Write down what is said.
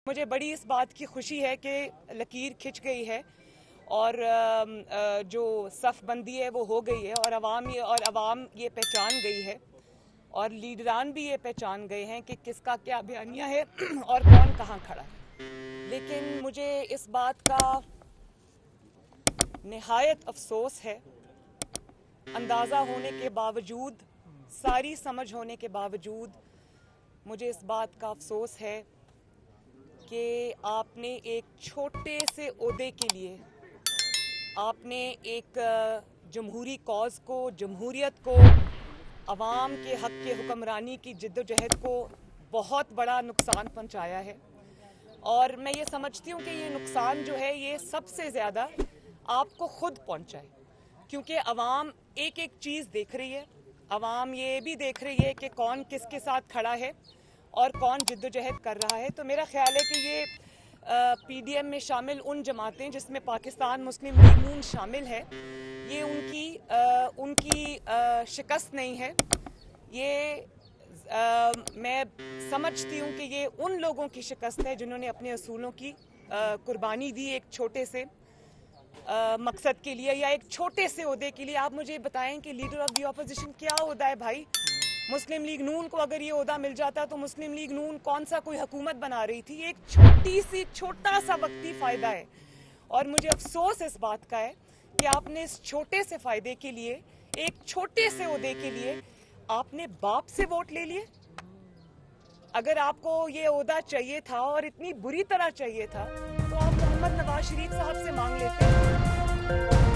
मुझे बड़ी इस बात की खुशी है कि लकीर खिंच गई है और जो सफ़बंदी है वो हो गई है और अवाम ये पहचान गई है और लीडरान भी ये पहचान गए हैं कि किसका क्या बयानिया है और कौन कहाँ खड़ा है। लेकिन मुझे इस बात का निहायत अफसोस है, अंदाज़ा होने के बावजूद, सारी समझ होने के बावजूद मुझे इस बात का अफसोस है कि आपने एक छोटे से ओहदे के लिए आपने एक जमहूरी कॉज को, जमहूरियत को, अवाम के हक़ के हुक्मरानी की जिद्दोजहद को बहुत बड़ा नुकसान पहुंचाया है। और मैं ये समझती हूँ कि ये नुकसान जो है ये सबसे ज़्यादा आपको खुद पहुंचा है, क्योंकि अवाम एक एक चीज़ देख रही है। अवाम ये भी देख रही है कि कौन किसके साथ खड़ा है और कौन जिद्दोजहद कर रहा है। तो मेरा ख्याल है कि ये पीडीएम में शामिल उन जमातें जिसमें पाकिस्तान मुस्लिम लीग नून शामिल है, ये उनकी शिकस्त नहीं है। ये मैं समझती हूँ कि ये उन लोगों की शिकस्त है जिन्होंने अपने असूलों की कुर्बानी दी एक छोटे से मकसद के लिए या एक छोटे से ओहदे के लिए। आप मुझे बताएं कि लीडर ऑफ द ऑपोजिशन क्या ओहदा है भाई? मुस्लिम लीग नून को अगर ये ओहदा मिल जाता तो मुस्लिम लीग नून कौन सा कोई हुकूमत बना रही थी? एक छोटा सा वक्ती फ़ायदा है और मुझे अफसोस इस बात का है कि आपने इस छोटे से फ़ायदे के लिए, एक छोटे से ओहदे के लिए आपने बाप से वोट ले लिए। अगर आपको ये ओहदा चाहिए था और इतनी बुरी तरह चाहिए था तो आप मोहम्मद नवाज शरीफ साहब से मांग लेते।